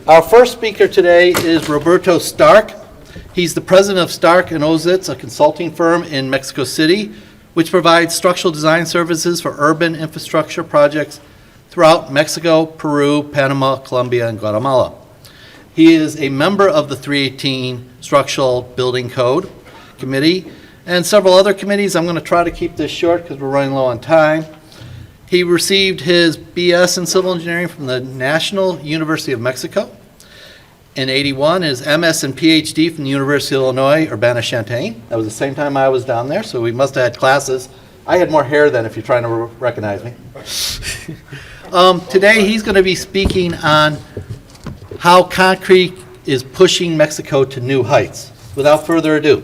Our first speaker today is Roberto Stark. He's the president of Stark and Ozitz, a consulting firm in Mexico City, which provides structural design services for urban infrastructure projects throughout Mexico, Peru, Panama, Colombia, and Guatemala. He is a member of the 318 Structural Building Code Committee and several other committees. I'm going to try to keep this short because we're running low on time. He received his BS in civil engineering from the National University of Mexico in '81, his MS and PhD from the University of Illinois, Urbana-Champaign. That was the same time I was down there, so we must have had classes. I had more hair then, if you're trying to recognize me. Today, he's going to be speaking on how concrete is pushing Mexico to new heights. Without further ado.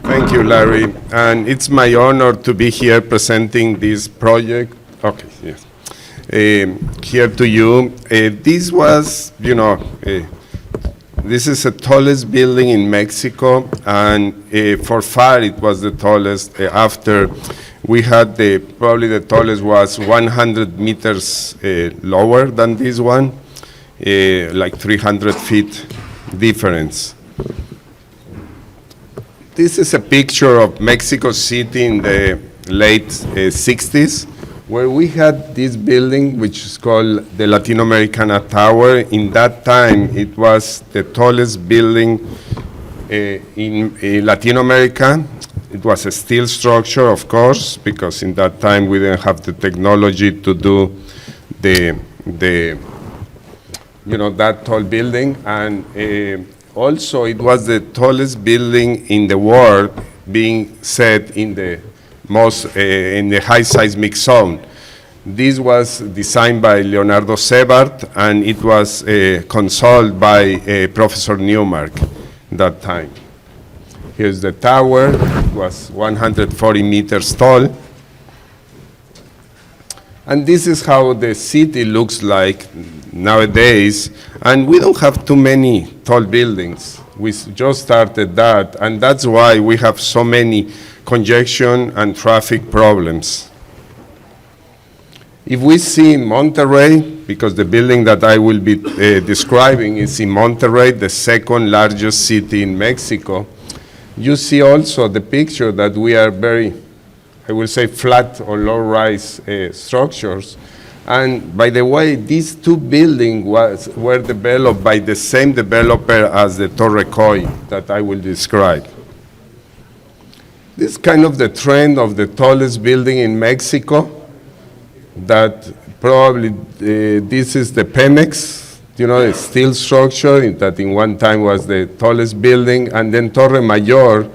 Thank you, Larry. And it's my honor to be here presenting this project. Okay, yes. Here to you. This was, this is the tallest building in Mexico, and for far it was the tallest. After we had probably the tallest was 100 meters lower than this one, like 300 feet difference. This is a picture of Mexico City in the late 60s, where we had this building, which is called the Latinoamericana Tower. In that time, it was the tallest building in Latin America. It was a steel structure, of course, because in that time we didn't have the technology to do that tall building. And also, it was the tallest building in the world, being set in the in the high seismic zone. This was designed by Leonardo Sebart, and it was consoled by Professor Newmark that time. Here's the tower. It was 140 meters tall. And this is how the city looks like nowadays. And we don't have too many tall buildings. We just started that, and that's why we have so many congestion and traffic problems. If we see in Monterrey, because the building that I will be describing is in Monterrey, the second largest city in Mexico, you see also the picture that we are very, I will say, flat or low-rise structures. And by the way, these two buildings were developed by the same developer as the Torre Koi that I will describe. This is kind of the trend of the tallest building in Mexico, that probably this is the Pemex, a steel structure that in one time was the tallest building, and then Torre Mayor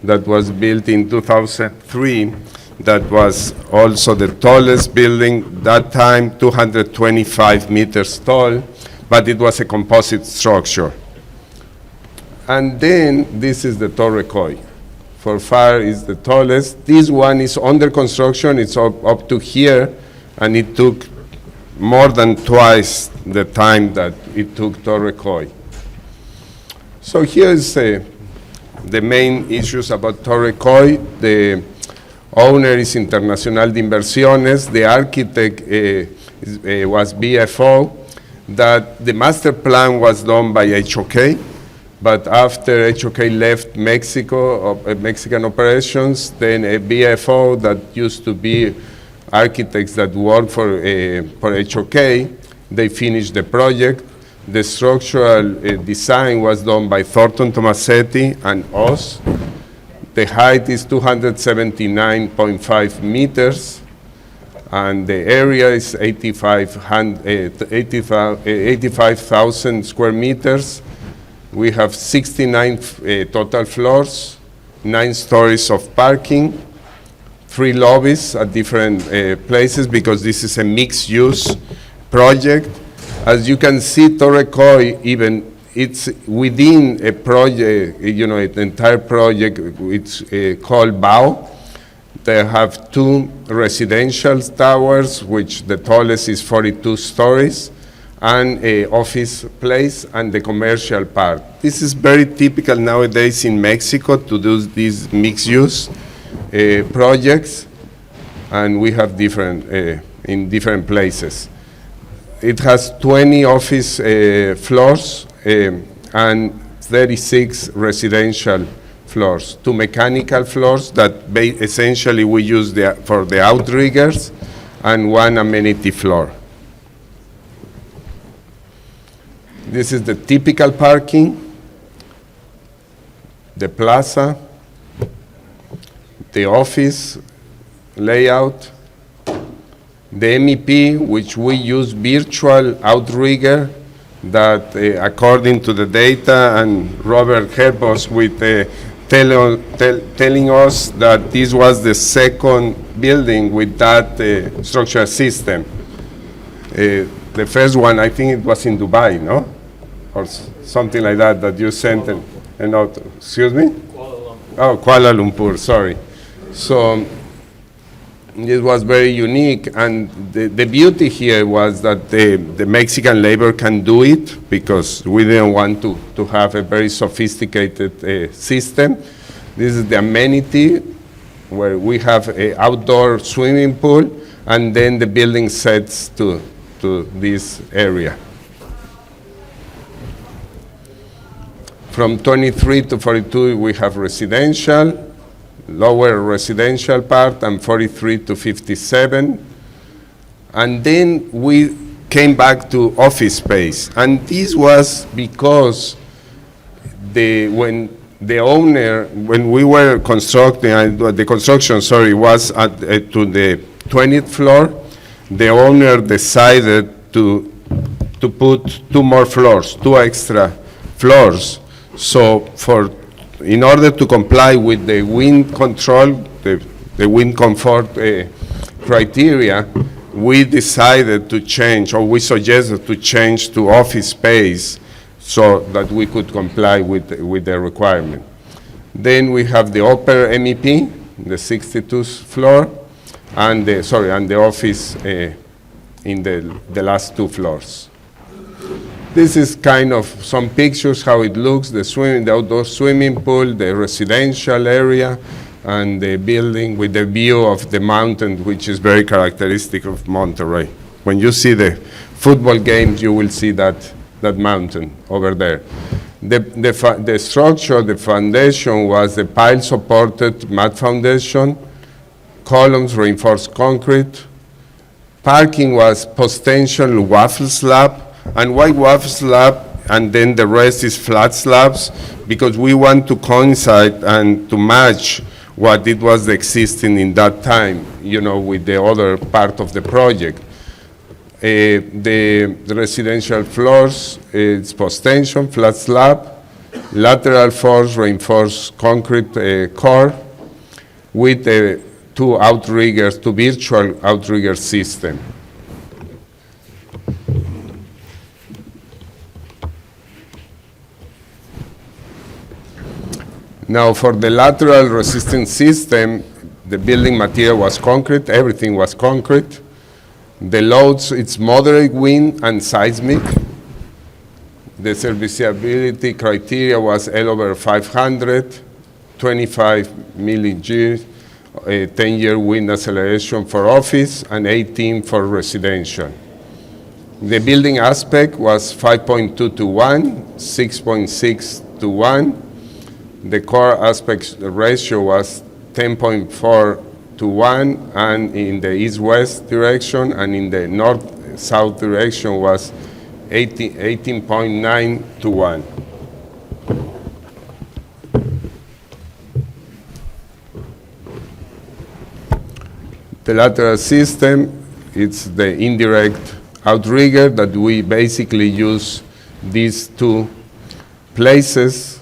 that was built in 2003. That was also the tallest building, that time 225 meters tall, but it was a composite structure. And then this is the Torre Koi. For far is the tallest. This one is under construction, it's up to here, and it took more than twice the time that it took Torre Koi. So here's the main issues about Torre Koi. The owner is Internacional de Inversiones. The architect was BFO. That the master plan was done by HOK, but after HOK left Mexico, Mexican operations, then a BFO that used to be architects that worked for HOK, they finished the project. The structural design was done by Thornton Tomasetti and us. The height is 279.5 meters, and the area is 85,000 square meters. We have 69 total floors, 9 stories of parking, 3 lobbies at different places, because this is a mixed-use project. As you can see, Torre Koi, even it's within a project, an entire project, it's called BAO. They have 2 residential towers, which the tallest is 42 stories, and an office place, and the commercial part. This is very typical nowadays in Mexico to do these mixed-use projects, and we have different in different places. it has 20 office floors and 36 residential floors, 2 mechanical floors that essentially we use for the outriggers, and 1 amenity floor. This is the typical parking, the plaza, the office layout, the MEP, which we use virtual outrigger that according to the data, and Robert helped us with telling us that this was the second building with that structural system. The first one, I think it was in Dubai, no? Or something like that, that you sent a note. Excuse me? Kuala Lumpur. Oh, Kuala Lumpur, sorry. So this was very unique, and the beauty here was that the Mexican labor can do it, because we didn't want to have a very sophisticated system. This is the amenity, where we have an outdoor swimming pool, and then the building sets to this area. From 23 to 42, we have residential, lower residential part, and 43 to 57. And then we came back to office space. And this was because when we were constructing, the construction, was to the 20th floor, the owner decided to put 2 more floors, 2 extra floors. So in order to comply with the wind control, the wind comfort criteria, we decided to change, or we suggested to change to office space so that we could comply with the requirement. Then we have the upper MEP, the 62th floor, and the office in the last 2 floors. This is kind of some pictures how it looks, the outdoor swimming pool, the residential area, and the building with the view of the mountain, which is very characteristic of Monterrey. When you see the football games, you will see that mountain over there. The structure, the foundation was the pile-supported mat foundation, columns reinforced concrete. Parking was post-tension waffle slab, and why waffle slab, and then the rest is flat slabs, because we want to coincide and to match what it was existing in that time, with the other part of the project. The residential floors, it's post-tension, flat slab, lateral floors, reinforced concrete core, with 2 outriggers, 2 virtual outrigger system. Now, for the lateral resistance system, the building material was concrete, everything was concrete. The loads, it's moderate wind and seismic. The serviceability criteria was L over 500, 25 milli-G, 10-year wind acceleration for office, and 18 for residential. The building aspect was 5.2 to 1, 6.6 to 1. The core aspect ratio was 10.4 to 1, and in the east-west direction, and in the north-south direction was 18.9 to 1. The lateral system, it's the indirect outrigger that we basically use these 2 places,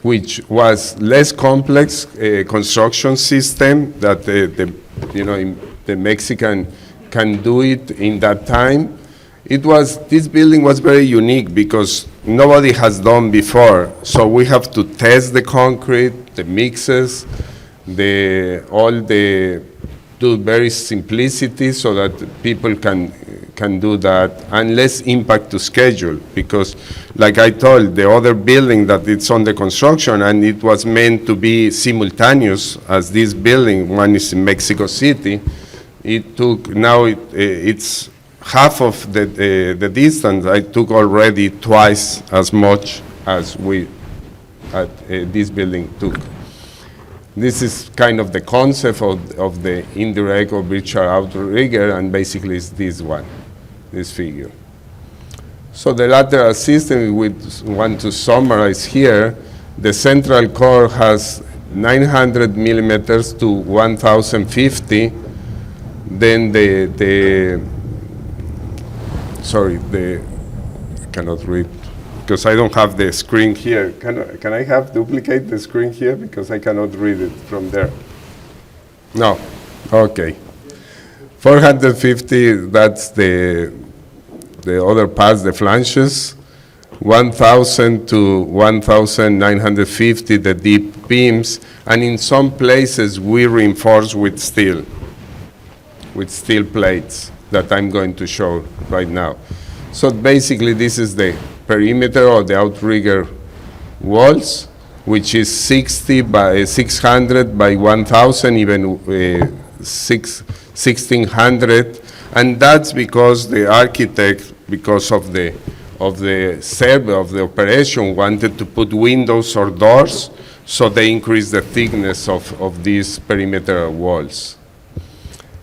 which was less complex construction system that the Mexican can do it in that time. This building was very unique because nobody has done before. So we have to test the concrete, the mixes, do very simplicity so that people can do that, and less impact to schedule, because like I told, the other building that it's on the construction, and it was meant to be simultaneous as this building, one is in Mexico City, it's half of the distance, I took already twice as much as we at this building took. This is kind of the concept of the indirect or virtual outrigger, and basically it's this one, this figure. So the lateral system, we want to summarize here. The central core has 900 millimeters to 1,050. Then I cannot read because I don't have the screen here. Can I have duplicate the screen here because I cannot read it from there? No, okay. 450, that's the other parts, the flanges. 1,000 to 1,950, the deep beams, and in some places we reinforce with steel plates that I'm going to show right now. So basically this is the perimeter or the outrigger walls, which is 60 by 600 by 1,000, even 1,600, and that's because the architect, because of the survey of the operation, wanted to put windows or doors, so they increase the thickness of these perimeter walls.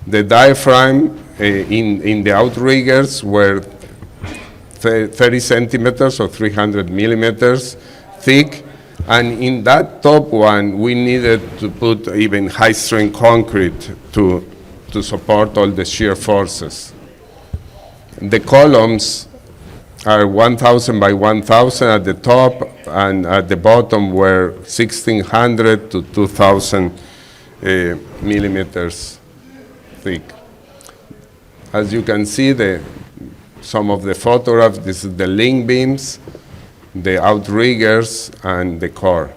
The diaphragm in the outriggers were 30 centimeters or 300 millimeters thick, and in that top one, we needed to put even high-strength concrete to support all the shear forces. The columns are 1,000 by 1,000 at the top, and at the bottom were 1,600 to 2,000 millimeters thick. As you can see, some of the photographs, this is the link beams, the outriggers, and the core.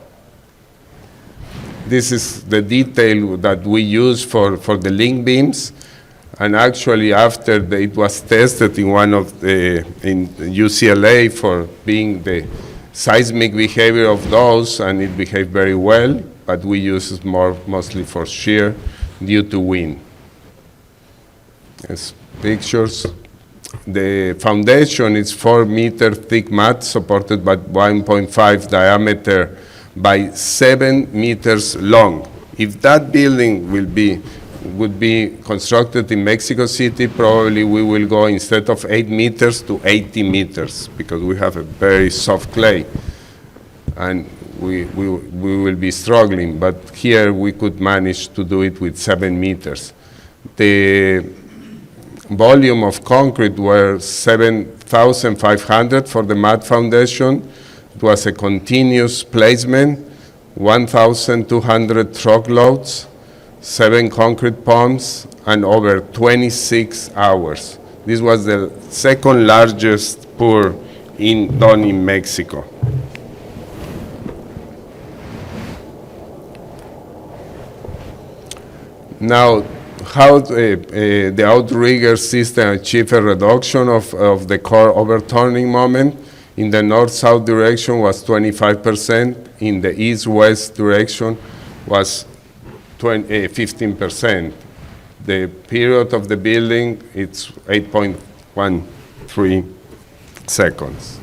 This is the detail that we use for the link beams. And actually, after it was tested in in UCLA for being the seismic behavior of those, and it behaved very well, but we use it mostly for shear due to wind. As pictures. The foundation is 4-meter thick mat supported by 1.5 diameter by 7 meters long. If that building would be constructed in Mexico City, probably we will go instead of 8 meters to 80 meters because we have a very soft clay, and we will be struggling. But here we could manage to do it with 7 meters. The volume of concrete were 7,500 for the mat foundation. It was a continuous placement, 1,200 truckloads, 7 concrete pumps, and over 26 hours. This was the second largest pour done in Mexico. Now, how the outrigger system achieved a reduction of the core overturning moment. In the north-south direction was 25%. In the east-west direction was 15%. The period of the building, it's 8.13 seconds.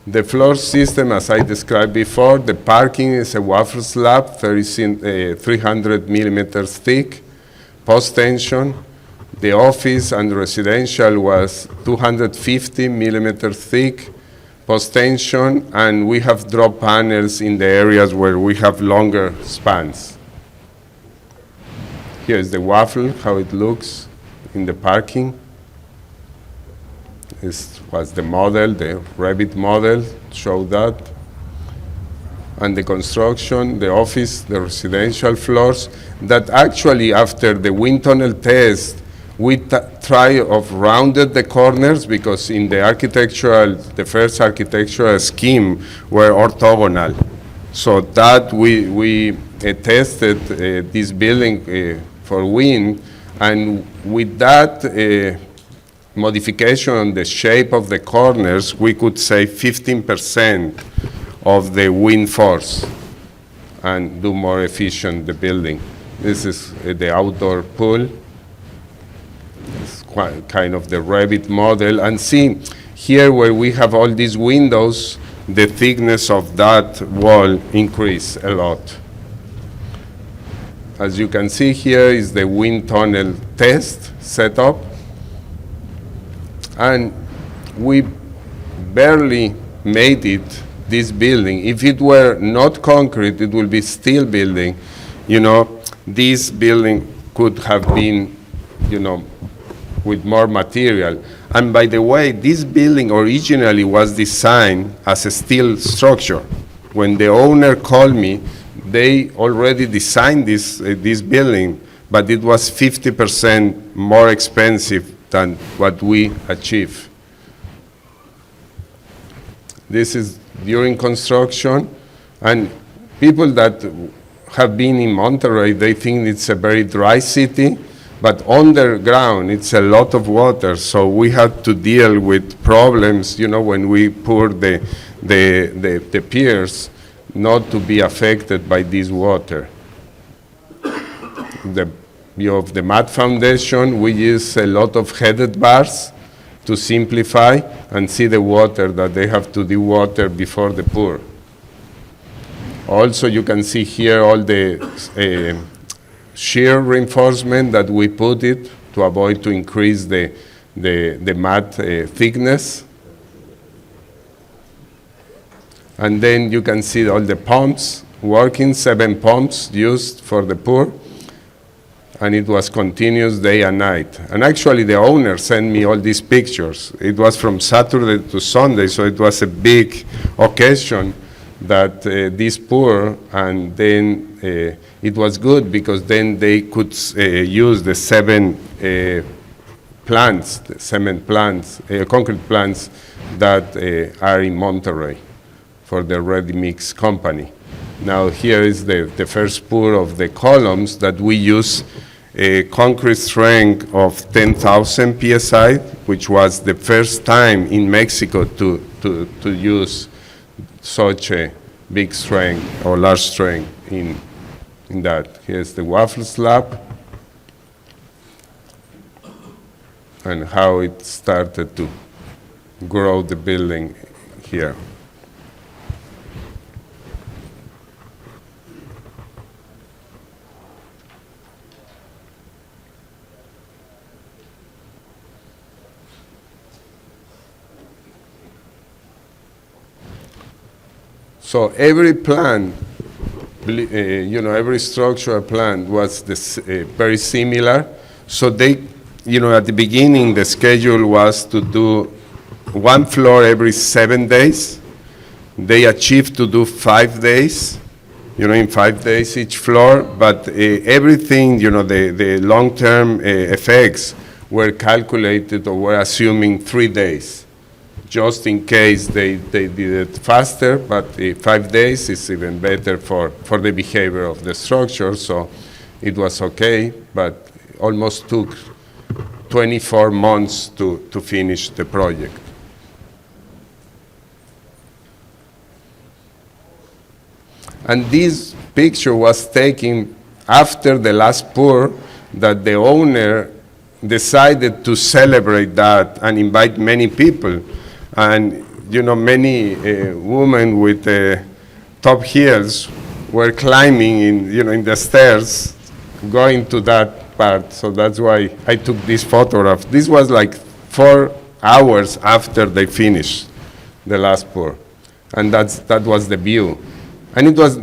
The floor system, as I described before, the parking is a waffle slab, 300 millimeters thick, post-tension. The office and residential was 250 millimeters thick, post-tension, and we have drop panels in the areas where we have longer spans. Here is the waffle, how it looks in the parking. This was the model, the Revit model, showed that. And the construction, the office, the residential floors, that actually after the wind tunnel test, we try of rounded the corners because in the first architectural scheme were orthogonal. So that we tested this building for wind, and with that modification on the shape of the corners, we could save 15% of the wind force and do more efficient the building. This is the outdoor pool. It's quite kind of the Revit model. And see, here where we have all these windows, the thickness of that wall increased a lot. As you can see here is the wind tunnel test setup. And we barely made it, this building. If it were not concrete, it would be steel building. You know, this building could have been, you know, with more material. And by the way, this building originally was designed as a steel structure. When the owner called me, they already designed this building, but it was 50% more expensive than what we achieved. This is during construction, and people that have been in Monterrey, they think it's a very dry city, but underground it's a lot of water, so we had to deal with problems, you know, when we pour the piers, not to be affected by this water. The view of the mat foundation, we use a lot of headed bars to simplify and see the water that they have to dewater before the pour. Also, you can see here all the shear reinforcement that we put it to avoid to increase the mat thickness. And then you can see all the pumps working, 7 pumps used for the pour. And it was continuous day and night. And actually the owner sent me all these pictures. It was from Saturday to Sunday, so it was a big occasion that this pour, and then it was good because then they could use the 7 plants, the cement plants, concrete plants that are in Monterrey for the ready mix company. Now here is the first pour of the columns that we use a concrete strength of 10,000 PSI, which was the first time in Mexico to use such a big strength or large strength in that. Here's the waffle slab and how it started to grow the building here. So every plan, you know, every structural plan was very similar. So they, you know, at the beginning, the schedule was to do 1 floor every 7 days. They achieved to do 5 days, you know, in 5 days each floor. But everything, you know, the long-term effects were calculated or were assuming 3 days. Just in case they did it faster, but 5 days is even better for the behavior of the structure, so it was okay, but almost took 24 months to finish the project. And this picture was taken after the last pour that the owner decided to celebrate that and invite many people. And, you know, many women with top heels were climbing in the stairs, going to that part. So that's why I took this photograph. This was like 4 hours after they finished the last pour. And that was the view. And it was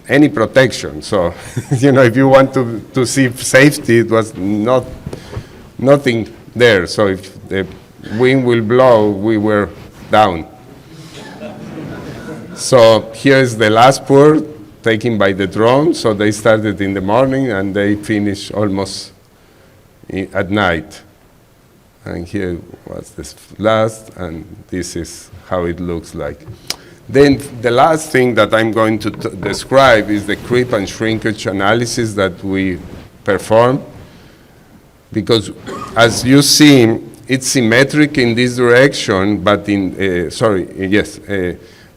any protection. So, you know, if you want to see safety, it was nothing there. So if the wind will blow, we were down. So here is the last pour taken by the drone. So they started in the morning and they finished almost at night. And here was this last, and this is how it looks like. Then the last thing that I'm going to describe is the creep and shrinkage analysis that we perform. Because as you see, it's symmetric in this direction, but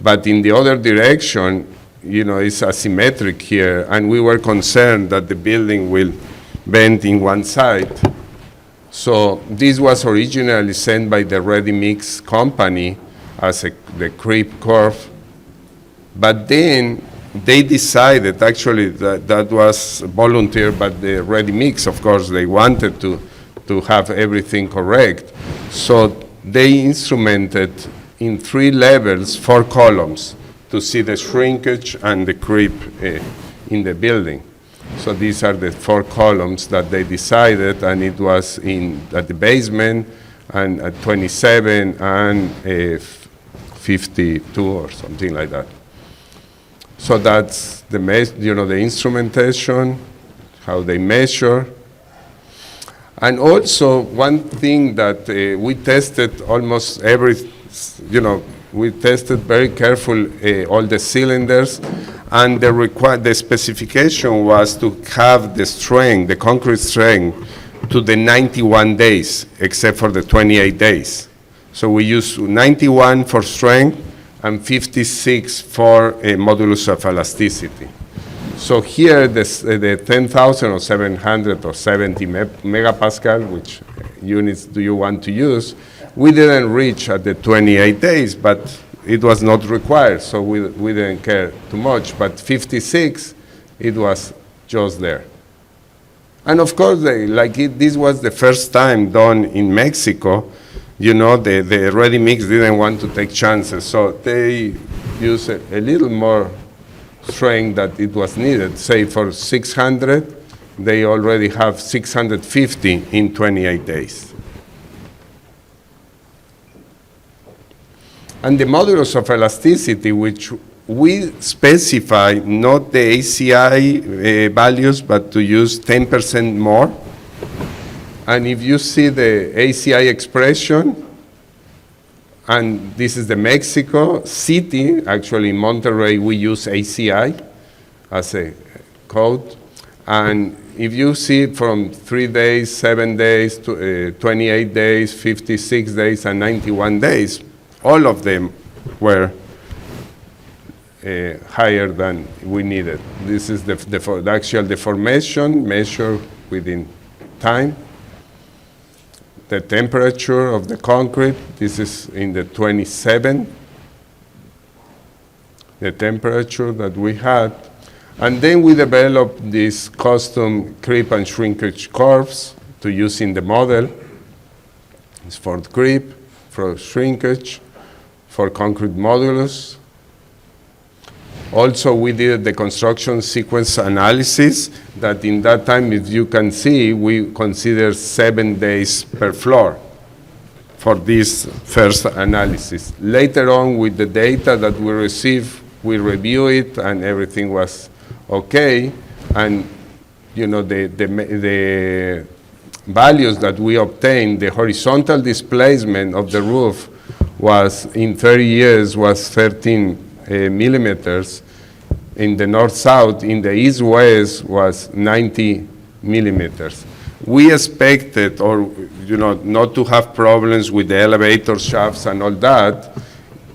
but in the other direction, is asymmetric here, and we were concerned that the building will bend in one side. So this was originally sent by the ready-mix company as the creep curve, but then they decided, actually that was volunteer, but the ready-mix, of course, they wanted to have everything correct. So they instrumented in 3 levels, 4 columns, to see the shrinkage and the creep in the building. So these are the 4 columns that they decided, and it was at the basement, and at 27 and 52 or something like that. So that's the instrumentation, how they measure. And also one thing that we tested almost we tested very careful all the cylinders, and the specification was to have the strength, the concrete strength, to the 91 days, except for the 28 days. So we use 91 for strength and 56 for a modulus of elasticity. So here, the 10,000 or 700 or 70 megapascal, which units do you want to use, we didn't reach at the 28 days, but it was not required, so we didn't care too much. But 56, it was just there. And of course, this was the first time done in Mexico. The ready-mix didn't want to take chances, so they used a little more strength that it was needed. Say for 600, they already have 650 in 28 days. And the modulus of elasticity, which we specify not the ACI values, but to use 10% more. And if you see the ACI expression, and this is the Mexico city, actually in Monterrey we use ACI as a code. And if you see from 3 days, 7 days, to 28 days, 56 days, and 91 days, all of them were higher than we needed. This is the actual deformation measured within time. The temperature of the concrete, this is in the 27, the temperature that we had. And then we developed these custom creep and shrinkage curves to use in the model. It's for creep, for shrinkage, for concrete modulus. Also, we did the construction sequence analysis that in that time, if you can see, we consider 7 days per floor for this first analysis. Later on, with the data that we received, we review it and everything was okay. And the values that we obtained, the horizontal displacement of the roof was, in 30 years, was 13 millimeters. In the north-south, in the east-west was 90 millimeters. We expected, not to have problems with the elevator shafts and all that,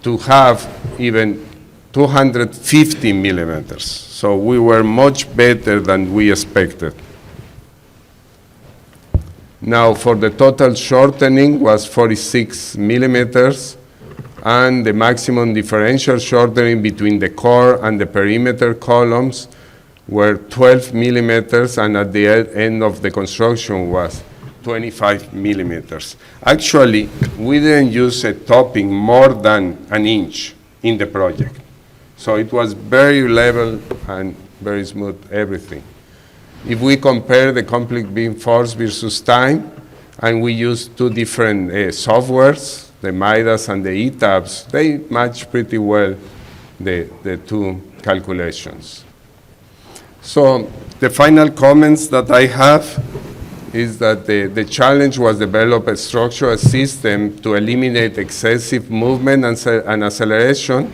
to have even 250 millimeters. So we were much better than we expected. Now, for the total shortening was 46 millimeters, and the maximum differential shortening between the core and the perimeter columns were 12 millimeters, and at the end of the construction was 25 millimeters. Actually, we didn't use a topping more than an inch in the project. So it was very level and very smooth, everything. If we compare the complete beam force versus time, and we use 2 different softwares, the Midas and the ETABS, they match pretty well the 2 calculations. So the final comments that I have is that the challenge was develop a structural system to eliminate excessive movement and acceleration,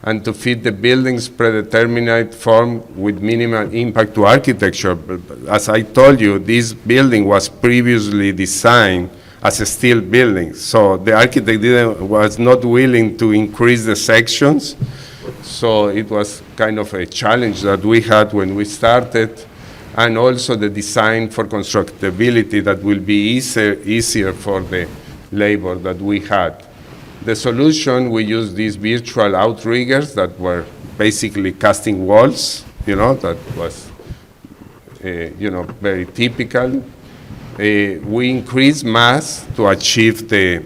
and to fit the building's predetermined form with minimal impact to architecture. But as I told you, this building was previously designed as a steel building. So the architect was not willing to increase the sections. So it was kind of a challenge that we had when we started, and also the design for constructability that will be easier for the labor that we had. The solution, we used these virtual outriggers that were basically casting walls, that was, very typical. We increased mass to achieve the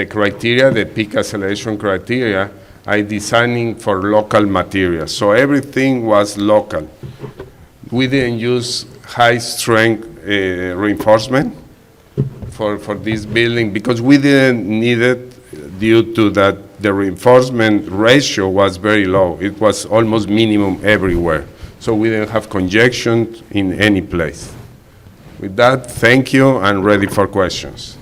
criteria, the peak acceleration criteria, I designing for local materials. So everything was local. We didn't use high strength reinforcement for this building because we didn't need it due to that the reinforcement ratio was very low. It was almost minimum everywhere. So we didn't have congestion in any place. With that, thank you and ready for questions.